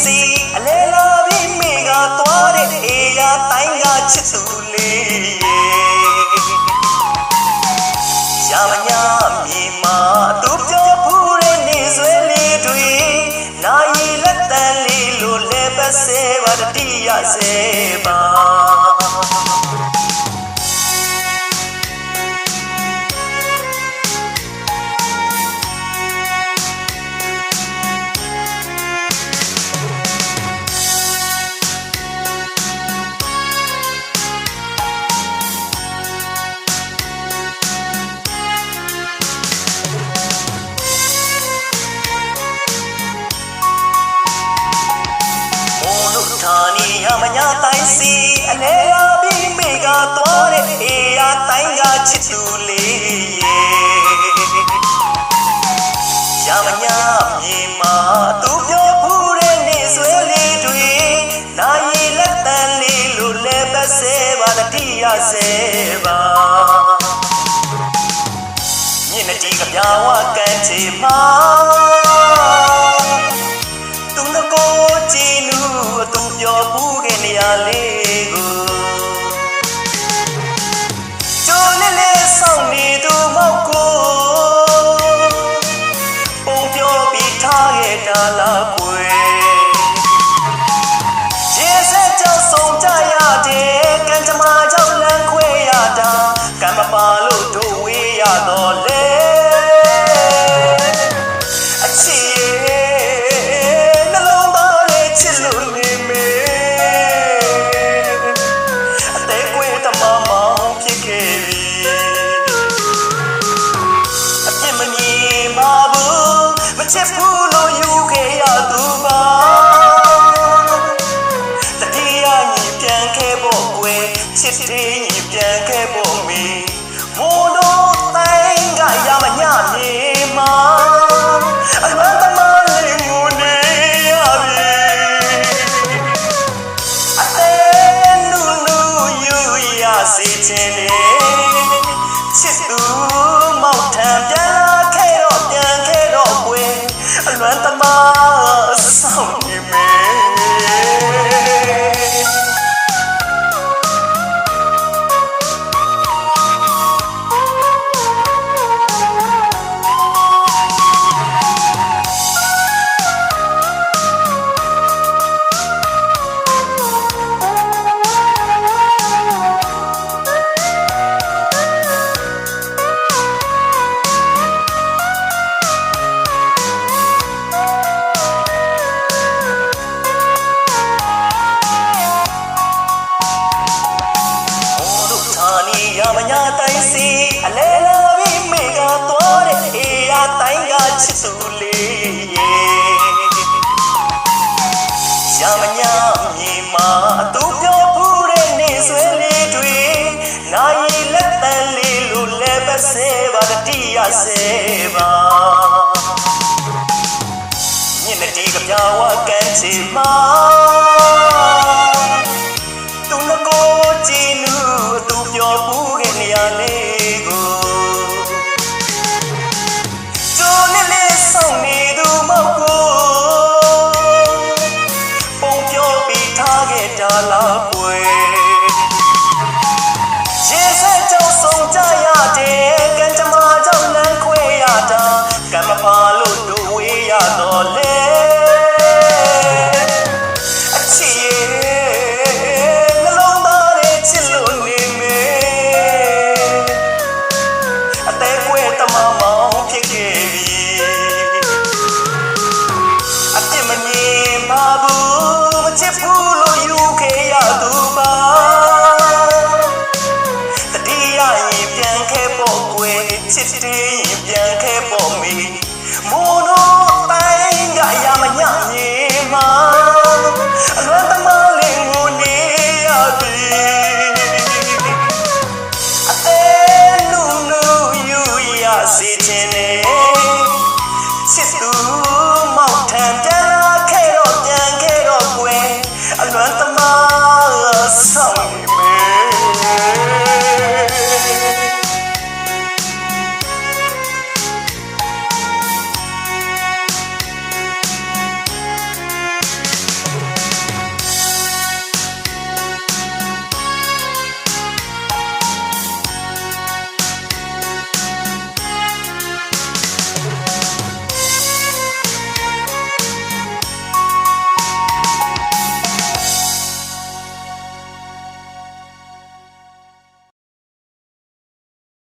စီအလဲလာပြီးမိကသွားတဲ့အေးရတိုင်းကချစ်သူလေးရမညာမြေမှာသူပြောဖူးတဲ့နေဆွဲလေးတွေနိုင်လက်တန်လေးလိုလဲပစေပါတတိယစေပါမညာတိုင်းစီအလဲလာပြီးမိကသွားတဲ့အေးရတိုင်းကချစ်သူလေးရမညာမြေမှာသူပြောဖူးတဲ့နေဆွဲလေးတွေနိုင်လက်တန်လေးလိုလဲပစေပါတတိယစေပါမြင့်တီကပြာဝကန်ချေမှာသူငကိုကြည်နူသူပြောဖူးခဲ့နေရလေးကိုကျိုးလေးလေးဆောင်နေသူမောက်ကိုပုံပြောပြီးထားခဲ့တာလားကွယ်ရေစက်ကြောင့်ဆုံးကြရတဲ့ကံကြမ္မာကြောင့်လမ်းခွဲရတာကံမပါလို့တို့ဝေးရတော့လေအချစ်ချစ်ဖူးလို့ယူခဲ့ရသူပါတတိယညီပြန်ခဲ့ဖို့ကွယ်ချစ်တဲ့ညီပြန်ခဲ့ဖို့မီမိုးတို့တိုင်းကရမညမြေမှာအမှန်တမ်းလေးငိုနေရပြီအသေးနူနူယူရစေချင်တယ်ချစ်သူမောက်ထံပြန်လာခဲ့တော့ပြန်ခဲ့တော့ကွယ်အလွမ်းတမဆောင်နေမေမညာတိုင်းစီအလဲလာပြီးမိကသွားတဲ့အေးရတိုင်းကချစ်သူလေးရမညာမြေမှာသူပြောဖူးတဲ့နေဆွဲလေးတွေနိုင်လက်တန်လေးလိုလဲပစေပါတတိယစေပါမြင့်တီကပြာဝကန်ချီမှာသူငကိုကြည်နူသူပြောဖူးခဲ့နေရလေးကိုကျိုးလေးလေးဆောင်နေသူမောက်ကိုပုံပြောပြီးထားခဲ့တာလားကွယ်ရေစက်ကြောင့်ဆုံးကြရတဲ့ကံကြမ္မာကြောင့်လမ်းခွဲရတာကံမပါလို့တို့ဝေးရတော့လေအချစ်ချစ်ဖူးလို့ယူခဲ့ရသူပါတတိယရင်ပြန်ခဲ့ဖို့ကွယ်ချစ်တဲ့ရင်ပြန်ခဲ့